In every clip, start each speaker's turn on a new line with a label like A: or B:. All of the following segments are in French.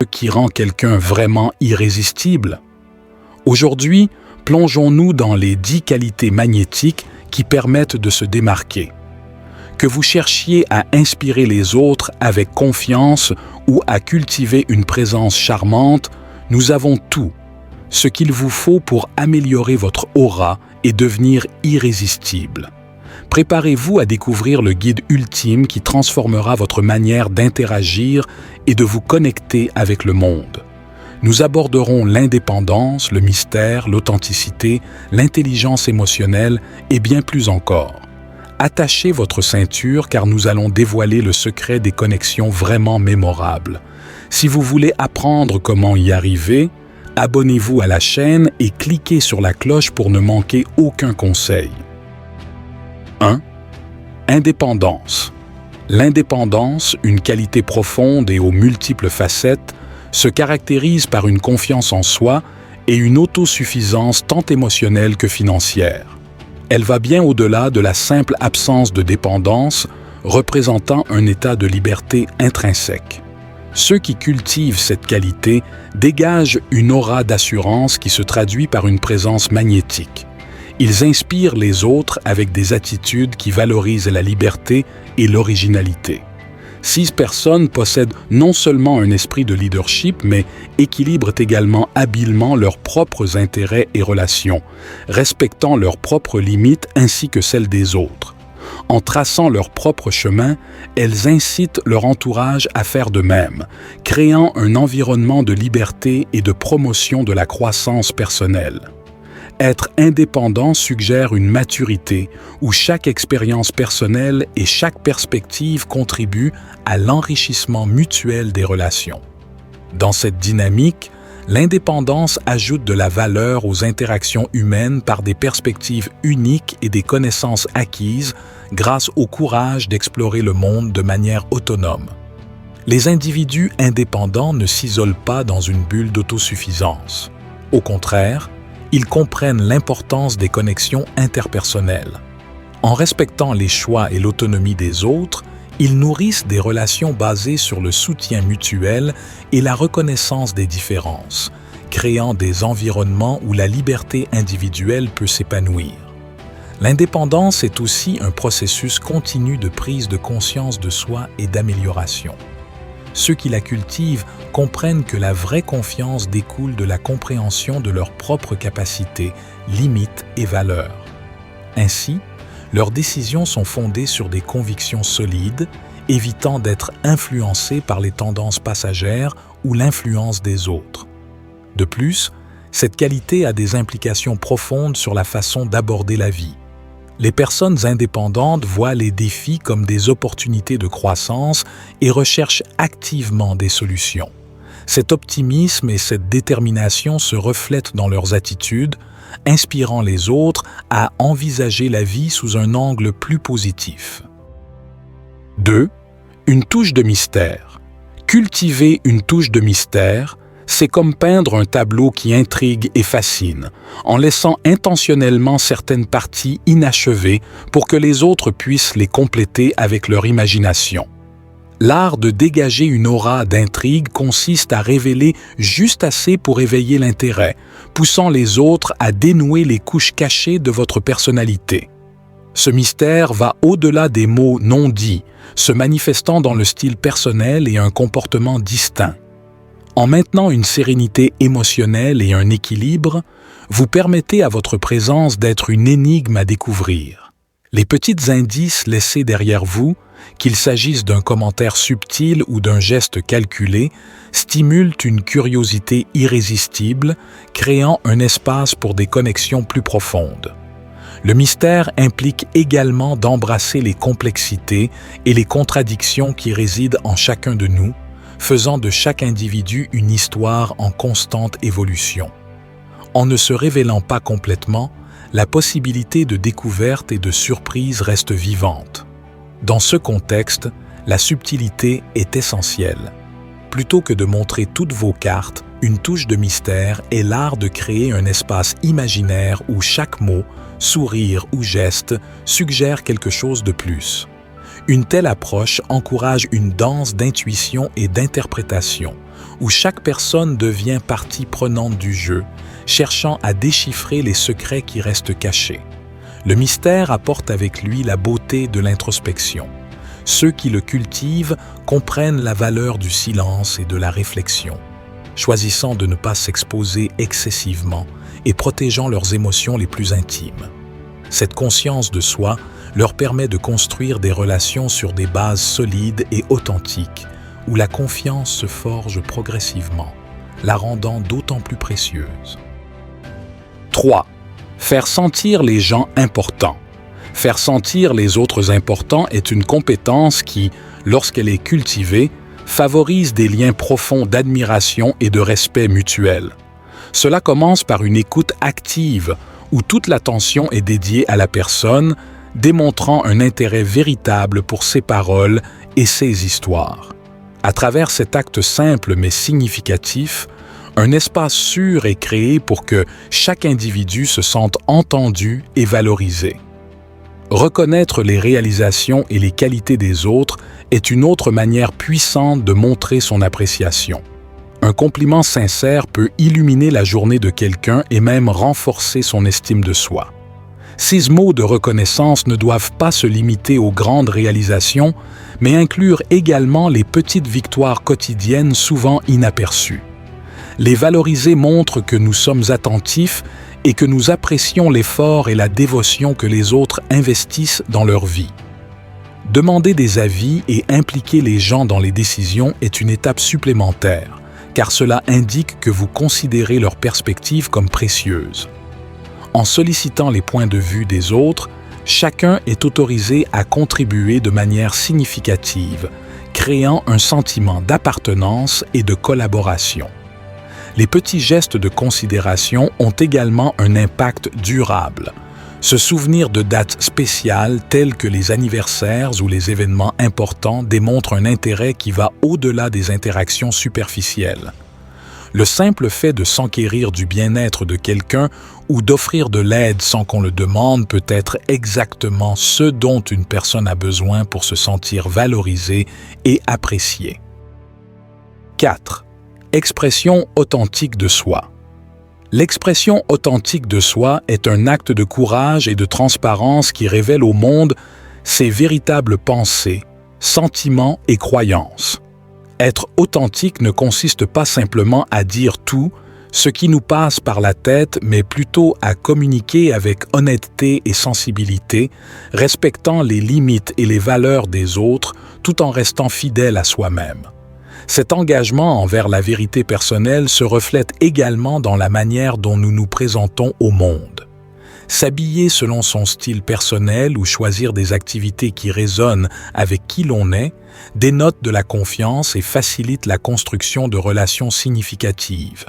A: Ce qui rend quelqu'un vraiment irrésistible? Aujourd'hui, plongeons-nous dans les 10 qualités magnétiques qui permettent de se démarquer. Que vous cherchiez à inspirer les autres avec confiance ou à cultiver une présence charmante, nous avons tout, ce qu'il vous faut pour améliorer votre aura et devenir irrésistible. Préparez-vous à découvrir le guide ultime qui transformera votre manière d'interagir et de vous connecter avec le monde. Nous aborderons l'indépendance, le mystère, l'authenticité, l'intelligence émotionnelle et bien plus encore. Attachez votre ceinture car nous allons dévoiler le secret des connexions vraiment mémorables. Si vous voulez apprendre comment y arriver, abonnez-vous à la chaîne et cliquez sur la cloche pour ne manquer aucun conseil. 1. Indépendance. L'indépendance, une qualité profonde et aux multiples facettes, se caractérise par une confiance en soi et une autosuffisance tant émotionnelle que financière. Elle va bien au-delà de la simple absence de dépendance, représentant un état de liberté intrinsèque. Ceux qui cultivent cette qualité dégagent une aura d'assurance qui se traduit par une présence magnétique. Ils inspirent les autres avec des attitudes qui valorisent la liberté et l'originalité. 6 personnes possèdent non seulement un esprit de leadership, mais équilibrent également habilement leurs propres intérêts et relations, respectant leurs propres limites ainsi que celles des autres. En traçant leur propre chemin, elles incitent leur entourage à faire de même, créant un environnement de liberté et de promotion de la croissance personnelle. Être indépendant suggère une maturité où chaque expérience personnelle et chaque perspective contribuent à l'enrichissement mutuel des relations. Dans cette dynamique, l'indépendance ajoute de la valeur aux interactions humaines par des perspectives uniques et des connaissances acquises grâce au courage d'explorer le monde de manière autonome. Les individus indépendants ne s'isolent pas dans une bulle d'autosuffisance. Au contraire, ils comprennent l'importance des connexions interpersonnelles. En respectant les choix et l'autonomie des autres, ils nourrissent des relations basées sur le soutien mutuel et la reconnaissance des différences, créant des environnements où la liberté individuelle peut s'épanouir. L'indépendance est aussi un processus continu de prise de conscience de soi et d'amélioration. Ceux qui la cultivent comprennent que la vraie confiance découle de la compréhension de leurs propres capacités, limites et valeurs. Ainsi, leurs décisions sont fondées sur des convictions solides, évitant d'être influencés par les tendances passagères ou l'influence des autres. De plus, cette qualité a des implications profondes sur la façon d'aborder la vie. Les personnes indépendantes voient les défis comme des opportunités de croissance et recherchent activement des solutions. Cet optimisme et cette détermination se reflètent dans leurs attitudes, inspirant les autres à envisager la vie sous un angle plus positif. 2. Une touche de mystère. Cultiver une touche de mystère, c'est comme peindre un tableau qui intrigue et fascine, en laissant intentionnellement certaines parties inachevées pour que les autres puissent les compléter avec leur imagination. L'art de dégager une aura d'intrigue consiste à révéler juste assez pour éveiller l'intérêt, poussant les autres à dénouer les couches cachées de votre personnalité. Ce mystère va au-delà des mots non dits, se manifestant dans le style personnel et un comportement distinct. En maintenant une sérénité émotionnelle et un équilibre, vous permettez à votre présence d'être une énigme à découvrir. Les petits indices laissés derrière vous, qu'il s'agisse d'un commentaire subtil ou d'un geste calculé, stimulent une curiosité irrésistible, créant un espace pour des connexions plus profondes. Le mystère implique également d'embrasser les complexités et les contradictions qui résident en chacun de nous, faisant de chaque individu une histoire en constante évolution. En ne se révélant pas complètement, la possibilité de découverte et de surprise reste vivante. Dans ce contexte, la subtilité est essentielle. Plutôt que de montrer toutes vos cartes, une touche de mystère est l'art de créer un espace imaginaire où chaque mot, sourire ou geste suggère quelque chose de plus. Une telle approche encourage une danse d'intuition et d'interprétation, où chaque personne devient partie prenante du jeu, cherchant à déchiffrer les secrets qui restent cachés. Le mystère apporte avec lui la beauté de l'introspection. Ceux qui le cultivent comprennent la valeur du silence et de la réflexion, choisissant de ne pas s'exposer excessivement et protégeant leurs émotions les plus intimes. Cette conscience de soi leur permet de construire des relations sur des bases solides et authentiques, où la confiance se forge progressivement, la rendant d'autant plus précieuse. 3. Faire sentir les gens importants. Faire sentir les autres importants est une compétence qui, lorsqu'elle est cultivée, favorise des liens profonds d'admiration et de respect mutuel. Cela commence par une écoute active, où toute l'attention est dédiée à la personne, démontrant un intérêt véritable pour ses paroles et ses histoires. À travers cet acte simple mais significatif, un espace sûr est créé pour que chaque individu se sente entendu et valorisé. Reconnaître les réalisations et les qualités des autres est une autre manière puissante de montrer son appréciation. Un compliment sincère peut illuminer la journée de quelqu'un et même renforcer son estime de soi. Ces mots de reconnaissance ne doivent pas se limiter aux grandes réalisations, mais inclure également les petites victoires quotidiennes souvent inaperçues. Les valoriser montre que nous sommes attentifs et que nous apprécions l'effort et la dévotion que les autres investissent dans leur vie. Demander des avis et impliquer les gens dans les décisions est une étape supplémentaire, car cela indique que vous considérez leurs perspectives comme précieuses. En sollicitant les points de vue des autres, chacun est autorisé à contribuer de manière significative, créant un sentiment d'appartenance et de collaboration. Les petits gestes de considération ont également un impact durable. Se souvenir de dates spéciales telles que les anniversaires ou les événements importants démontre un intérêt qui va au-delà des interactions superficielles. Le simple fait de s'enquérir du bien-être de quelqu'un ou d'offrir de l'aide sans qu'on le demande peut être exactement ce dont une personne a besoin pour se sentir valorisée et appréciée. 4. Expression authentique de soi. L'expression authentique de soi est un acte de courage et de transparence qui révèle au monde ses véritables pensées, sentiments et croyances. Être authentique ne consiste pas simplement à dire tout ce qui nous passe par la tête, mais plutôt à communiquer avec honnêteté et sensibilité, respectant les limites et les valeurs des autres tout en restant fidèle à soi-même. Cet engagement envers la vérité personnelle se reflète également dans la manière dont nous nous présentons au monde. S'habiller selon son style personnel ou choisir des activités qui résonnent avec qui l'on est dénote de la confiance et facilite la construction de relations significatives.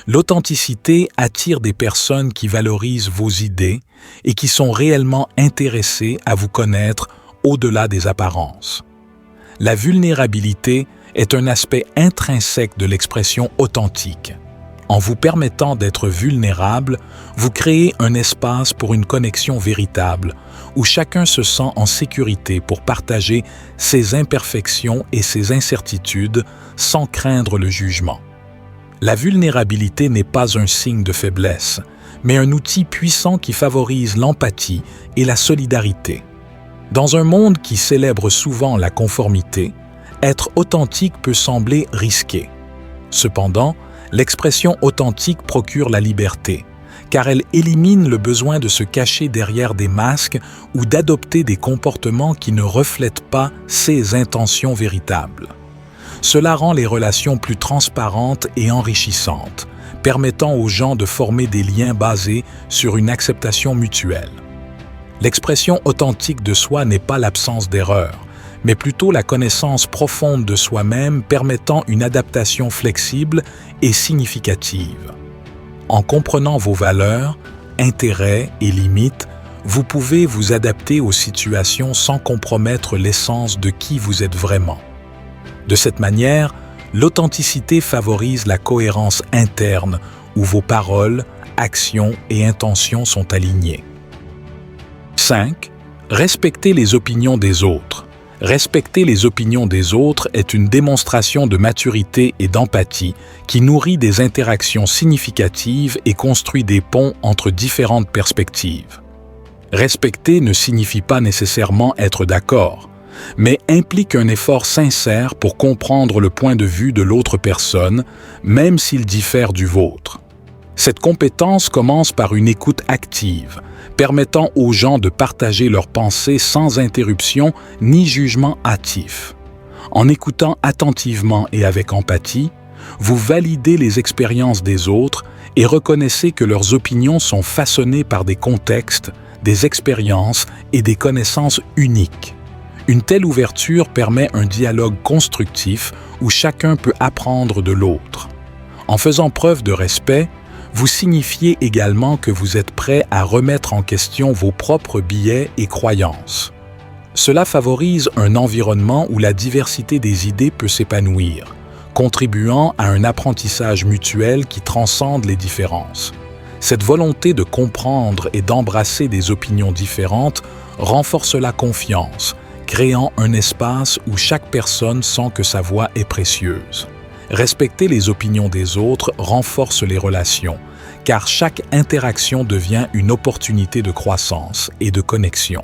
A: L'authenticité attire des personnes qui valorisent vos idées et qui sont réellement intéressées à vous connaître au-delà des apparences. La vulnérabilité est un aspect intrinsèque de l'expression authentique. En vous permettant d'être vulnérable, vous créez un espace pour une connexion véritable, où chacun se sent en sécurité pour partager ses imperfections et ses incertitudes sans craindre le jugement. La vulnérabilité n'est pas un signe de faiblesse, mais un outil puissant qui favorise l'empathie et la solidarité. Dans un monde qui célèbre souvent la conformité, être authentique peut sembler risqué. Cependant, l'expression authentique procure la liberté, car elle élimine le besoin de se cacher derrière des masques ou d'adopter des comportements qui ne reflètent pas ses intentions véritables. Cela rend les relations plus transparentes et enrichissantes, permettant aux gens de former des liens basés sur une acceptation mutuelle. L'expression authentique de soi n'est pas l'absence d'erreur, mais plutôt la connaissance profonde de soi-même permettant une adaptation flexible et significative. En comprenant vos valeurs, intérêts et limites, vous pouvez vous adapter aux situations sans compromettre l'essence de qui vous êtes vraiment. De cette manière, l'authenticité favorise la cohérence interne où vos paroles, actions et intentions sont alignées. 5. Respecter les opinions des autres. Respecter les opinions des autres est une démonstration de maturité et d'empathie qui nourrit des interactions significatives et construit des ponts entre différentes perspectives. Respecter ne signifie pas nécessairement être d'accord, mais implique un effort sincère pour comprendre le point de vue de l'autre personne, même s'il diffère du vôtre. Cette compétence commence par une écoute active, permettant aux gens de partager leurs pensées sans interruption ni jugement hâtif. En écoutant attentivement et avec empathie, vous validez les expériences des autres et reconnaissez que leurs opinions sont façonnées par des contextes, des expériences et des connaissances uniques. Une telle ouverture permet un dialogue constructif où chacun peut apprendre de l'autre. En faisant preuve de respect, vous signifiez également que vous êtes prêt à remettre en question vos propres biais et croyances. Cela favorise un environnement où la diversité des idées peut s'épanouir, contribuant à un apprentissage mutuel qui transcende les différences. Cette volonté de comprendre et d'embrasser des opinions différentes renforce la confiance, créant un espace où chaque personne sent que sa voix est précieuse. Respecter les opinions des autres renforce les relations, car chaque interaction devient une opportunité de croissance et de connexion.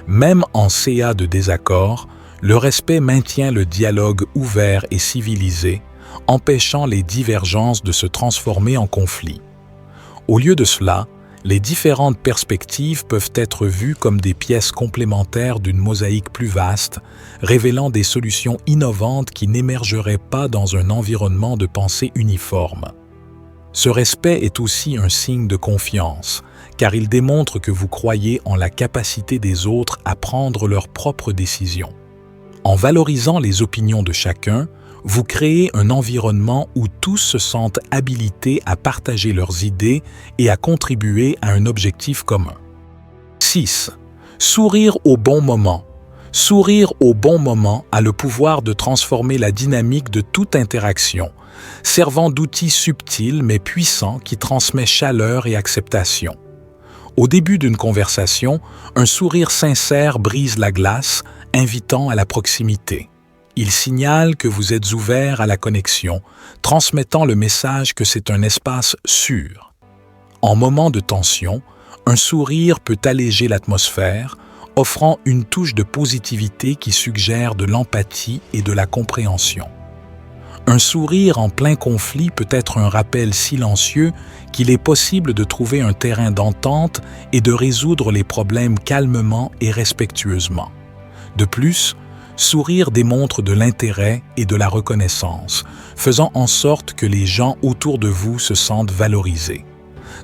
A: Même en CA de désaccord, le respect maintient le dialogue ouvert et civilisé, empêchant les divergences de se transformer en conflits. Au lieu de cela, les différentes perspectives peuvent être vues comme des pièces complémentaires d'une mosaïque plus vaste, révélant des solutions innovantes qui n'émergeraient pas dans un environnement de pensée uniforme. Ce respect est aussi un signe de confiance, car il démontre que vous croyez en la capacité des autres à prendre leurs propres décisions. En valorisant les opinions de chacun, vous créez un environnement où tous se sentent habilités à partager leurs idées et à contribuer à un objectif commun. 6. Sourire au bon moment. Sourire au bon moment a le pouvoir de transformer la dynamique de toute interaction, servant d'outil subtil mais puissant qui transmet chaleur et acceptation. Au début d'une conversation, un sourire sincère brise la glace, invitant à la proximité. Il signale que vous êtes ouvert à la connexion, transmettant le message que c'est un espace sûr. En moment de tension, un sourire peut alléger l'atmosphère, offrant une touche de positivité qui suggère de l'empathie et de la compréhension. Un sourire en plein conflit peut être un rappel silencieux qu'il est possible de trouver un terrain d'entente et de résoudre les problèmes calmement et respectueusement. De plus, sourire démontre de l'intérêt et de la reconnaissance, faisant en sorte que les gens autour de vous se sentent valorisés.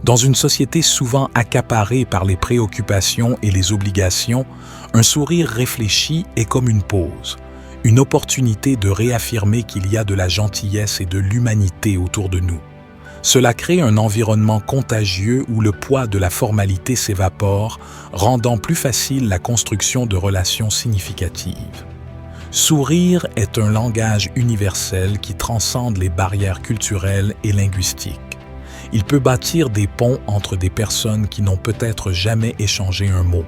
A: Dans une société souvent accaparée par les préoccupations et les obligations, un sourire réfléchi est comme une pause, une opportunité de réaffirmer qu'il y a de la gentillesse et de l'humanité autour de nous. Cela crée un environnement contagieux où le poids de la formalité s'évapore, rendant plus facile la construction de relations significatives. Sourire est un langage universel qui transcende les barrières culturelles et linguistiques. Il peut bâtir des ponts entre des personnes qui n'ont peut-être jamais échangé un mot.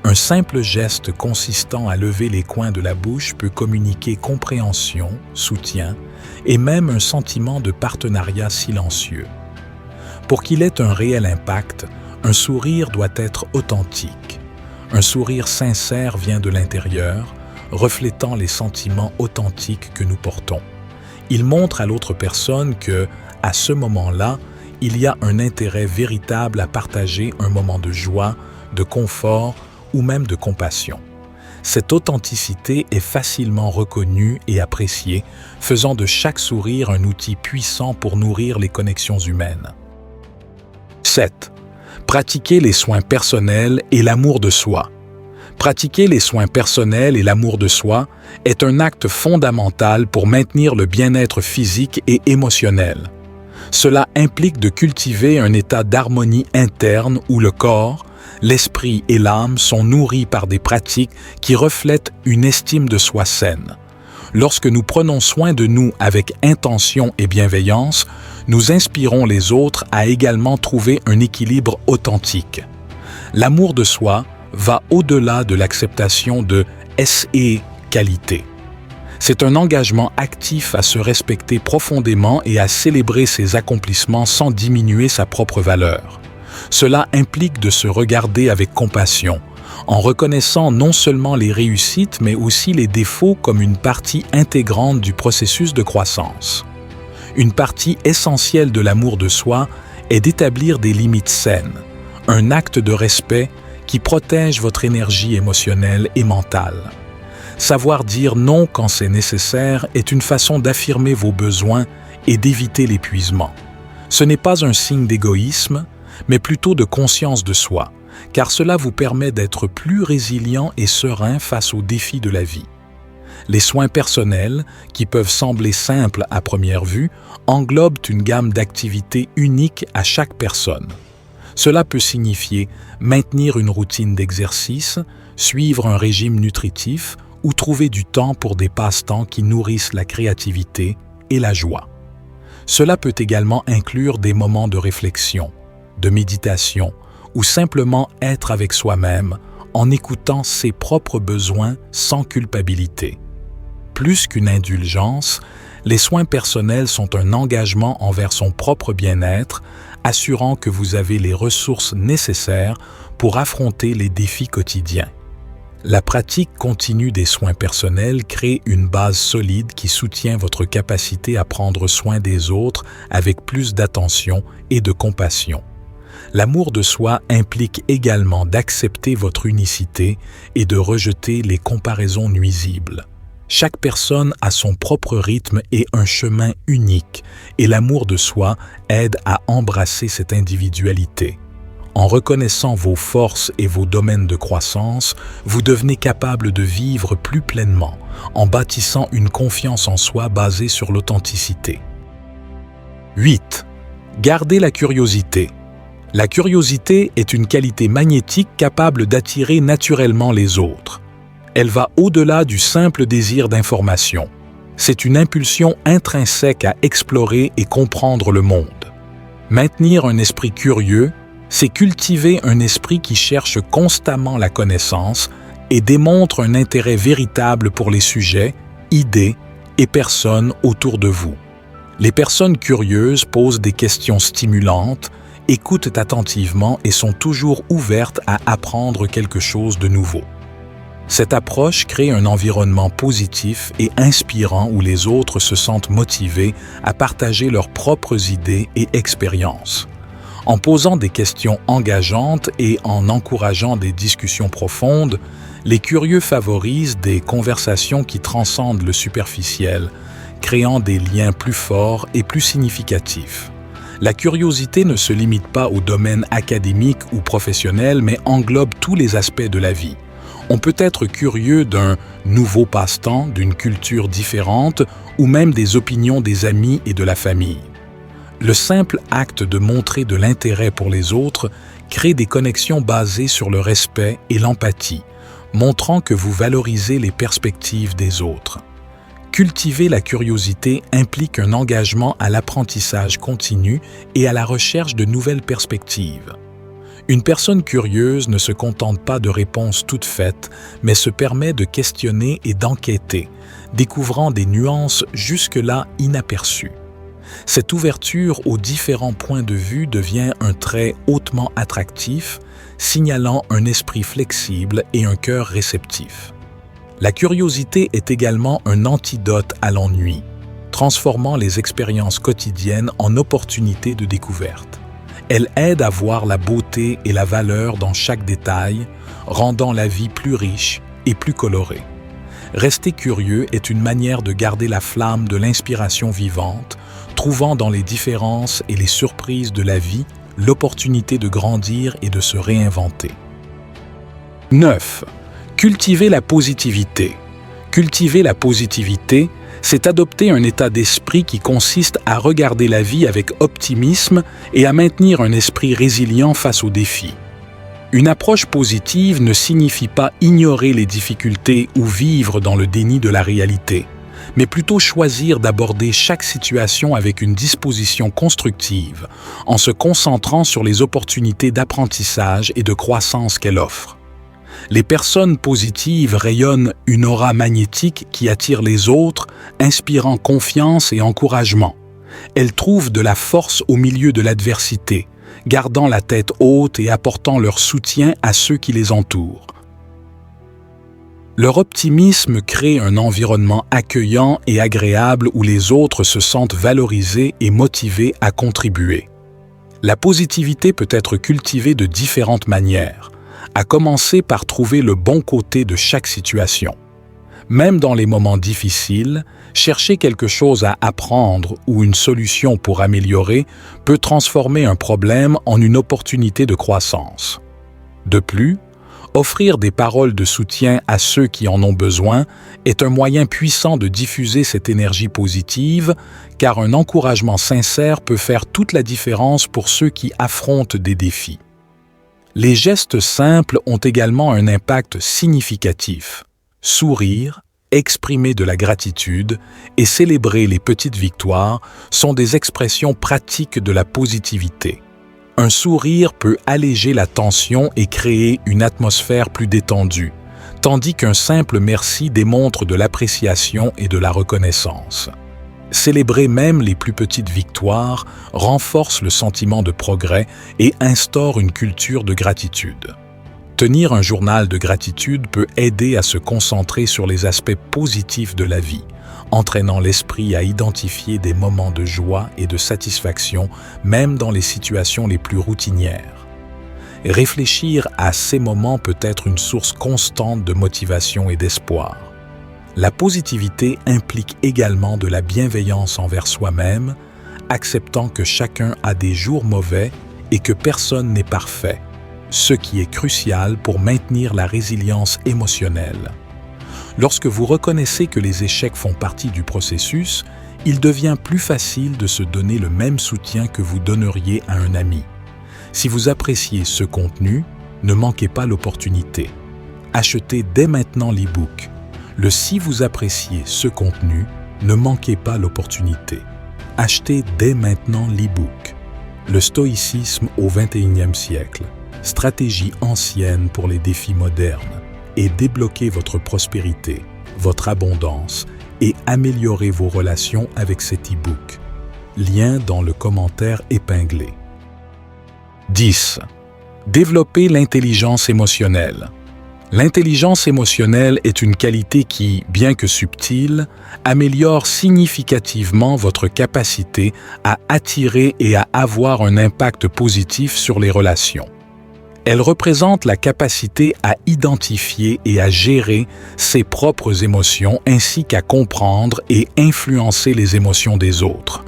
A: Un simple geste consistant à lever les coins de la bouche peut communiquer compréhension, soutien et même un sentiment de partenariat silencieux. Pour qu'il ait un réel impact, un sourire doit être authentique. Un sourire sincère vient de l'intérieur, reflétant les sentiments authentiques que nous portons. Il montre à l'autre personne que, à ce moment-là, il y a un intérêt véritable à partager un moment de joie, de confort ou même de compassion. Cette authenticité est facilement reconnue et appréciée, faisant de chaque sourire un outil puissant pour nourrir les connexions humaines. 7. Pratiquer les soins personnels et l'amour de soi. Pratiquer les soins personnels et l'amour de soi est un acte fondamental pour maintenir le bien-être physique et émotionnel. Cela implique de cultiver un état d'harmonie interne où le corps, l'esprit et l'âme sont nourris par des pratiques qui reflètent une estime de soi saine. Lorsque nous prenons soin de nous avec intention et bienveillance, nous inspirons les autres à également trouver un équilibre authentique. L'amour de soi va au-delà de l'acceptation de SE qualité. C'est un engagement actif à se respecter profondément et à célébrer ses accomplissements sans diminuer sa propre valeur. Cela implique de se regarder avec compassion, en reconnaissant non seulement les réussites mais aussi les défauts comme une partie intégrante du processus de croissance. Une partie essentielle de l'amour de soi est d'établir des limites saines, un acte de respect qui protège votre énergie émotionnelle et mentale. Savoir dire non quand c'est nécessaire est une façon d'affirmer vos besoins et d'éviter l'épuisement. Ce n'est pas un signe d'égoïsme, mais plutôt de conscience de soi, car cela vous permet d'être plus résilient et serein face aux défis de la vie. Les soins personnels, qui peuvent sembler simples à première vue, englobent une gamme d'activités uniques à chaque personne. Cela peut signifier maintenir une routine d'exercice, suivre un régime nutritif ou trouver du temps pour des passe-temps qui nourrissent la créativité et la joie. Cela peut également inclure des moments de réflexion, de méditation ou simplement être avec soi-même en écoutant ses propres besoins sans culpabilité. Plus qu'une indulgence, les soins personnels sont un engagement envers son propre bien-être, assurant que vous avez les ressources nécessaires pour affronter les défis quotidiens. La pratique continue des soins personnels crée une base solide qui soutient votre capacité à prendre soin des autres avec plus d'attention et de compassion. L'amour de soi implique également d'accepter votre unicité et de rejeter les comparaisons nuisibles. Chaque personne a son propre rythme et un chemin unique, et l'amour de soi aide à embrasser cette individualité. En reconnaissant vos forces et vos domaines de croissance, vous devenez capable de vivre plus pleinement, en bâtissant une confiance en soi basée sur l'authenticité. 8. Gardez la curiosité. La curiosité est une qualité magnétique capable d'attirer naturellement les autres. Elle va au-delà du simple désir d'information. C'est une impulsion intrinsèque à explorer et comprendre le monde. Maintenir un esprit curieux, c'est cultiver un esprit qui cherche constamment la connaissance et démontre un intérêt véritable pour les sujets, idées et personnes autour de vous. Les personnes curieuses posent des questions stimulantes, écoutent attentivement et sont toujours ouvertes à apprendre quelque chose de nouveau. Cette approche crée un environnement positif et inspirant où les autres se sentent motivés à partager leurs propres idées et expériences. En posant des questions engageantes et en encourageant des discussions profondes, les curieux favorisent des conversations qui transcendent le superficiel, créant des liens plus forts et plus significatifs. La curiosité ne se limite pas au domaine académique ou professionnel, mais englobe tous les aspects de la vie. On peut être curieux d'un nouveau passe-temps, d'une culture différente ou même des opinions des amis et de la famille. Le simple acte de montrer de l'intérêt pour les autres crée des connexions basées sur le respect et l'empathie, montrant que vous valorisez les perspectives des autres. Cultiver la curiosité implique un engagement à l'apprentissage continu et à la recherche de nouvelles perspectives. Une personne curieuse ne se contente pas de réponses toutes faites, mais se permet de questionner et d'enquêter, découvrant des nuances jusque-là inaperçues. Cette ouverture aux différents points de vue devient un trait hautement attractif, signalant un esprit flexible et un cœur réceptif. La curiosité est également un antidote à l'ennui, transformant les expériences quotidiennes en opportunités de découverte. Elle aide à voir la beauté et la valeur dans chaque détail, rendant la vie plus riche et plus colorée. Rester curieux est une manière de garder la flamme de l'inspiration vivante, trouvant dans les différences et les surprises de la vie l'opportunité de grandir et de se réinventer. 9. Cultiver la positivité. Cultiver la positivité, c'est adopter un état d'esprit qui consiste à regarder la vie avec optimisme et à maintenir un esprit résilient face aux défis. Une approche positive ne signifie pas ignorer les difficultés ou vivre dans le déni de la réalité, mais plutôt choisir d'aborder chaque situation avec une disposition constructive, en se concentrant sur les opportunités d'apprentissage et de croissance qu'elle offre. Les personnes positives rayonnent une aura magnétique qui attire les autres, inspirant confiance et encouragement. Elles trouvent de la force au milieu de l'adversité, gardant la tête haute et apportant leur soutien à ceux qui les entourent. Leur optimisme crée un environnement accueillant et agréable où les autres se sentent valorisés et motivés à contribuer. La positivité peut être cultivée de différentes manières, à commencer par trouver le bon côté de chaque situation. Même dans les moments difficiles, chercher quelque chose à apprendre ou une solution pour améliorer peut transformer un problème en une opportunité de croissance. De plus, offrir des paroles de soutien à ceux qui en ont besoin est un moyen puissant de diffuser cette énergie positive, car un encouragement sincère peut faire toute la différence pour ceux qui affrontent des défis. Les gestes simples ont également un impact significatif. Sourire, exprimer de la gratitude et célébrer les petites victoires sont des expressions pratiques de la positivité. Un sourire peut alléger la tension et créer une atmosphère plus détendue, tandis qu'un simple merci démontre de l'appréciation et de la reconnaissance. Célébrer même les plus petites victoires renforce le sentiment de progrès et instaure une culture de gratitude. Tenir un journal de gratitude peut aider à se concentrer sur les aspects positifs de la vie, entraînant l'esprit à identifier des moments de joie et de satisfaction, même dans les situations les plus routinières. Réfléchir à ces moments peut être une source constante de motivation et d'espoir. La positivité implique également de la bienveillance envers soi-même, acceptant que chacun a des jours mauvais et que personne n'est parfait, ce qui est crucial pour maintenir la résilience émotionnelle. Lorsque vous reconnaissez que les échecs font partie du processus, il devient plus facile de se donner le même soutien que vous donneriez à un ami. Si vous appréciez ce contenu, ne manquez pas l'opportunité. Achetez dès maintenant l'e-book. Si vous appréciez ce contenu, ne manquez pas l'opportunité. Achetez dès maintenant l'e-book. Le stoïcisme au XXIe siècle. Stratégie ancienne pour les défis modernes. Et débloquer votre prospérité, votre abondance et améliorer vos relations avec cet e-book. Lien dans le commentaire épinglé. 10. Développer l'intelligence émotionnelle. L'intelligence émotionnelle est une qualité qui, bien que subtile, améliore significativement votre capacité à attirer et à avoir un impact positif sur les relations. Elle représente la capacité à identifier et à gérer ses propres émotions ainsi qu'à comprendre et influencer les émotions des autres.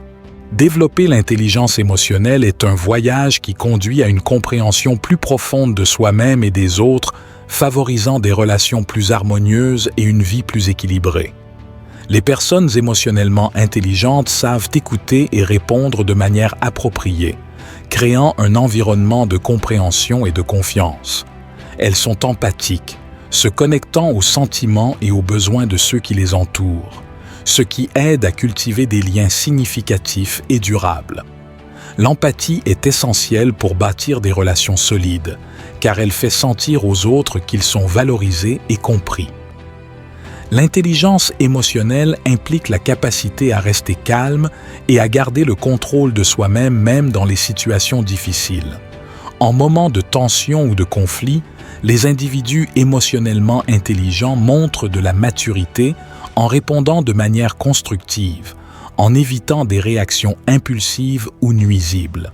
A: Développer l'intelligence émotionnelle est un voyage qui conduit à une compréhension plus profonde de soi-même et des autres, favorisant des relations plus harmonieuses et une vie plus équilibrée. Les personnes émotionnellement intelligentes savent écouter et répondre de manière appropriée, créant un environnement de compréhension et de confiance. Elles sont empathiques, se connectant aux sentiments et aux besoins de ceux qui les entourent, ce qui aide à cultiver des liens significatifs et durables. L'empathie est essentielle pour bâtir des relations solides, car elle fait sentir aux autres qu'ils sont valorisés et compris. L'intelligence émotionnelle implique la capacité à rester calme et à garder le contrôle de soi-même même dans les situations difficiles. En moments de tension ou de conflit, les individus émotionnellement intelligents montrent de la maturité en répondant de manière constructive, en évitant des réactions impulsives ou nuisibles.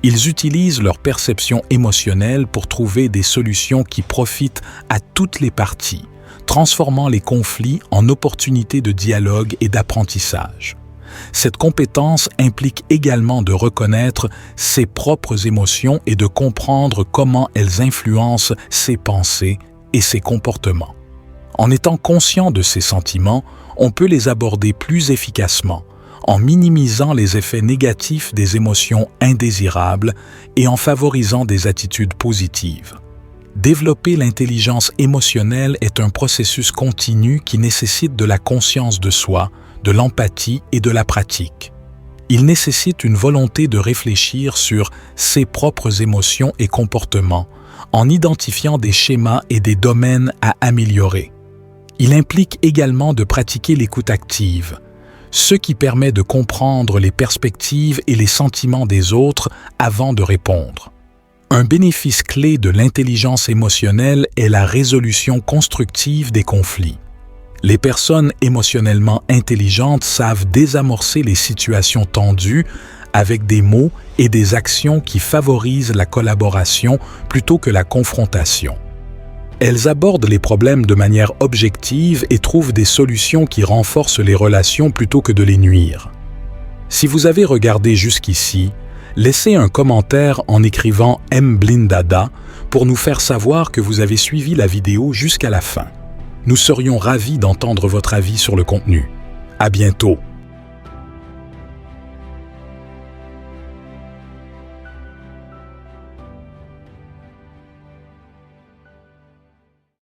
A: Ils utilisent leur perception émotionnelle pour trouver des solutions qui profitent à toutes les parties, transformant les conflits en opportunités de dialogue et d'apprentissage. Cette compétence implique également de reconnaître ses propres émotions et de comprendre comment elles influencent ses pensées et ses comportements. En étant conscient de ces sentiments, on peut les aborder plus efficacement, en minimisant les effets négatifs des émotions indésirables et en favorisant des attitudes positives. Développer l'intelligence émotionnelle est un processus continu qui nécessite de la conscience de soi, de l'empathie et de la pratique. Il nécessite une volonté de réfléchir sur ses propres émotions et comportements, en identifiant des schémas et des domaines à améliorer. Il implique également de pratiquer l'écoute active, ce qui permet de comprendre les perspectives et les sentiments des autres avant de répondre. Un bénéfice clé de l'intelligence émotionnelle est la résolution constructive des conflits. Les personnes émotionnellement intelligentes savent désamorcer les situations tendues avec des mots et des actions qui favorisent la collaboration plutôt que la confrontation. Elles abordent les problèmes de manière objective et trouvent des solutions qui renforcent les relations plutôt que de les nuire. Si vous avez regardé jusqu'ici, laissez un commentaire en écrivant « Mblindada » pour nous faire savoir que vous avez suivi la vidéo jusqu'à la fin. Nous serions ravis d'entendre votre avis sur le contenu. À bientôt!